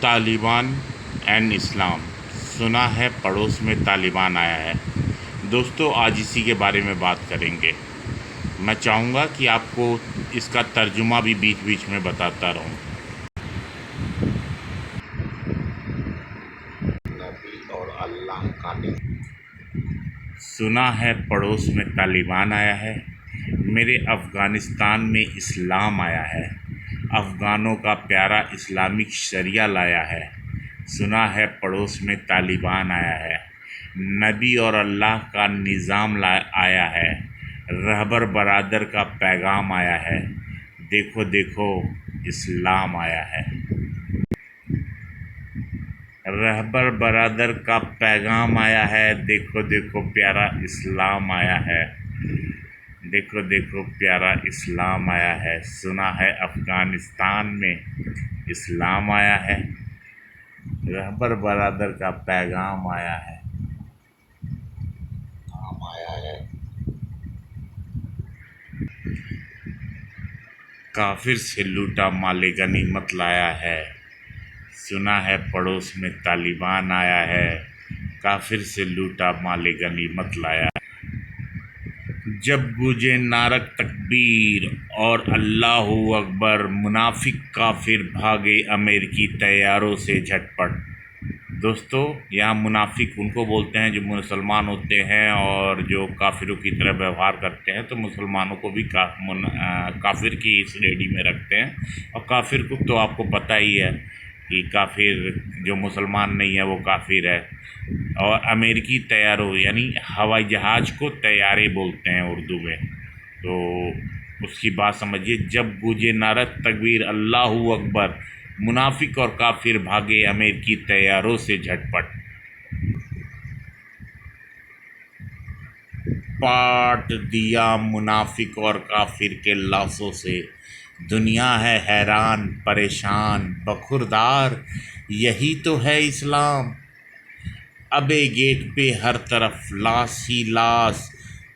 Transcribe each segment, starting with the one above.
Taliban and اسلام، سنا ہے پڑوس میں طالبان آیا ہے۔ دوستو، آج اسی کے بارے میں بات کریں گے۔ میں چاہوں گا کہ آپ کو اس کا ترجمہ بھی بیچ بیچ میں بتاتا رہوں۔ نبی اور اللہ کا نظام۔ سنا ہے پڑوس میں طالبان آیا ہے، میرے افغانستان میں اسلام آیا ہے، افغانوں کا پیارا اسلامک شریعہ لایا ہے۔ سنا ہے پڑوس میں طالبان آیا ہے، نبی اور اللہ کا نظام آیا ہے، رہبر برادر کا پیغام آیا ہے، دیکھو دیکھو اسلام آیا ہے۔ رہبر برادر کا پیغام آیا ہے، دیکھو دیکھو پیارا اسلام آیا ہے، دیکھو دیکھو پیارا اسلام آیا ہے۔ سنا ہے افغانستان میں اسلام آیا ہے، رہبر برادر کا پیغام آیا ہے، نام آیا ہے۔ کافر سے لوٹا مال غنیمت لایا ہے۔ سنا ہے پڑوس میں طالبان آیا ہے، کافر سے لوٹا مال غنیمت لایا ہے۔ جب گونجے نعرہ تکبیر اور اللہ اکبر، منافق کافر بھاگے امریکی طیاروں سے جھٹ پٹ۔ دوستو، یہاں منافق ان کو بولتے ہیں جو مسلمان ہوتے ہیں اور جو کافروں کی طرح ویوہار کرتے ہیں، تو مسلمانوں کو بھی کافر کی اس ریڈی میں رکھتے ہیں۔ اور کافر کو تو آپ کو پتہ ہی ہے کہ کافر جو مسلمان نہیں ہے وہ کافر ہے۔ اور امریکی طیاروں یعنی ہوائی جہاز کو طیارے بولتے ہیں اردو میں، تو اس کی بات سمجھیے۔ جب گونجے نعرہ تکبیر اللہ اکبر، منافق اور کافر بھاگے امریکی طیاروں سے جھٹ پٹ۔ پاٹ دیا منافق اور کافر کے لاشوں سے، دنیا ہے حیران پریشان بخوردار، یہی تو ہے اسلام۔ ابے گیٹ پہ ہر طرف لاش ہی لاش،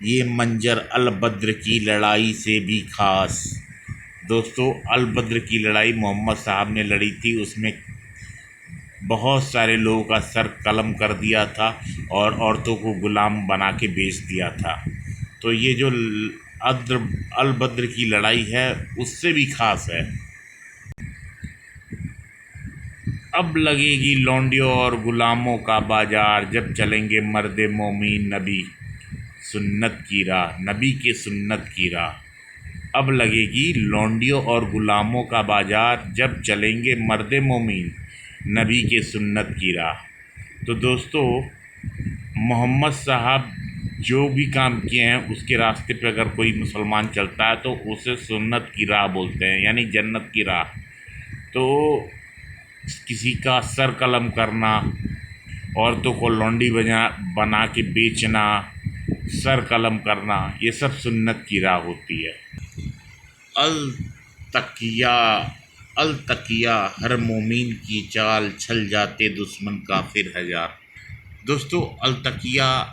یہ منظر البدر کی لڑائی سے بھی خاص۔ دوستو، البدر کی لڑائی محمد صاحب نے لڑی تھی، اس میں بہت سارے لوگوں کا سر قلم کر دیا تھا اور عورتوں کو غلام بنا کے بیچ دیا تھا۔ تو یہ جو البدر کی لڑائی ہے اس سے بھی خاص ہے۔ اب لگے گی لونڈیوں اور غلاموں کا بازار، جب چلیں گے مرد مومن نبی سنت کی راہ، نبی کے سنت کی راہ۔ اب لگے گی لونڈیوں اور غلاموں کا بازار، جب چلیں گے مرد مومن نبی کے سنت کی راہ۔ تو دوستو، محمد صاحب جو بھی کام کیے ہیں اس کے راستے پہ اگر کوئی مسلمان چلتا ہے تو اسے سنت کی راہ بولتے ہیں، یعنی جنت کی راہ۔ تو کسی کا سر قلم کرنا، عورتوں کو لونڈی بنا کے بیچنا، سر قلم کرنا، یہ سب سنت کی راہ ہوتی ہے۔ التقیہ ہر مومن کی چال، چھل جاتے دشمن کافر ہزار۔ دوستو، التقیہ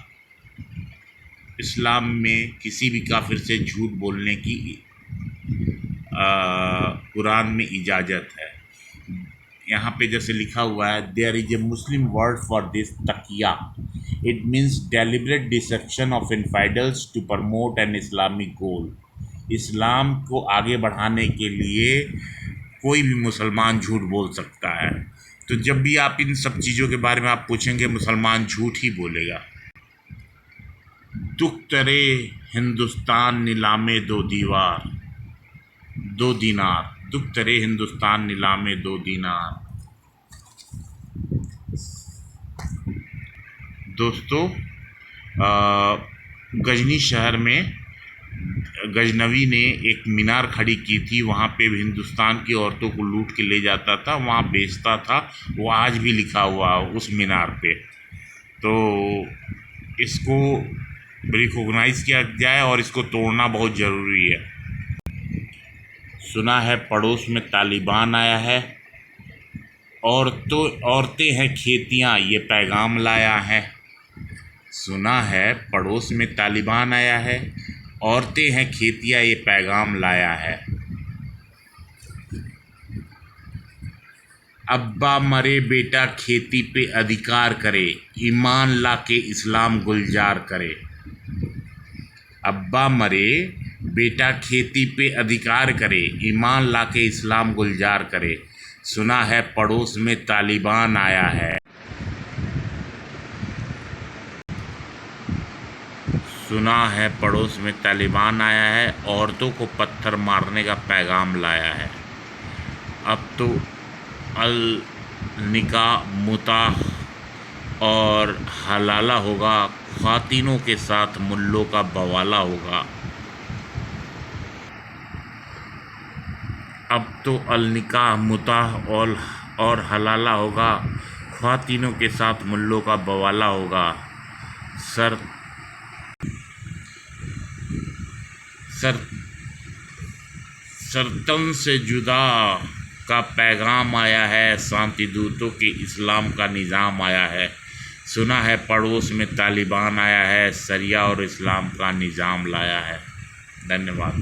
اسلام میں کسی بھی کافر سے جھوٹ بولنے کی قرآن میں اجازت ہے۔ یہاں پہ جیسے لکھا ہوا ہے there is a Muslim word for this تقیہ. It means deliberate deception of infidels to promote an Islamic goal. اسلام کو آگے بڑھانے کے لیے کوئی بھی مسلمان جھوٹ بول سکتا ہے۔ تو جب بھی آپ ان سب چیزوں کے بارے میں آپ پوچھیں گے، مسلمان جھوٹ ہی بولے گا۔ دکھ ترے ہندوستان نیلامِ دو دینار، دکھ ترے ہندوستان نیلامِ دو دینار۔ دوستو، غزنی شہر میں غزنوی نے ایک مینار کھڑی کی تھی، وہاں پہ ہندوستان کی عورتوں کو لوٹ کے لے جاتا تھا، وہاں بیچتا تھا، وہ آج بھی لکھا ہوا اس مینار پہ۔ تو اس کو ریکوگنائز کیا جائے اور اس کو توڑنا بہت ضروری ہے۔ سنا ہے پڑوس میں طالبان آیا ہے، عورتیں ہیں کھیتیاں یہ پیغام لایا ہے۔ سنا ہے پڑوس میں طالبان آیا ہے، عورتیں ہیں کھیتیاں یہ پیغام لایا ہے۔ ابا مرے بیٹا کھیتی پہ ادھیکار کرے، ایمان لا کے اسلام گلزار کرے۔ ابا مرے بیٹا کھیتی پہ ادھیکار کرے، ایمان لا کے اسلام گلزار کرے۔ سنا ہے پڑوس میں طالبان آیا ہے، سنا ہے پڑوس میں طالبان آیا ہے، عورتوں کو پتھر مارنے کا پیغام لایا ہے۔ اب تو النکاح متاح اور حلالہ ہوگا، خواتینوں کے ساتھ ملوں کا بوالا ہوگا۔ اب تو النکاح متاح اور حلالہ ہوگا، خواتینوں کے ساتھ ملوں کا بوالا ہوگا۔ سرطن سے جدا کا پیغام آیا ہے، شانتی دودتوں کے اسلام کا نظام آیا ہے۔ سنا ہے پڑوس میں طالبان آیا ہے، شریعہ اور اسلام کا نظام لایا ہے۔ دھنیہ واد۔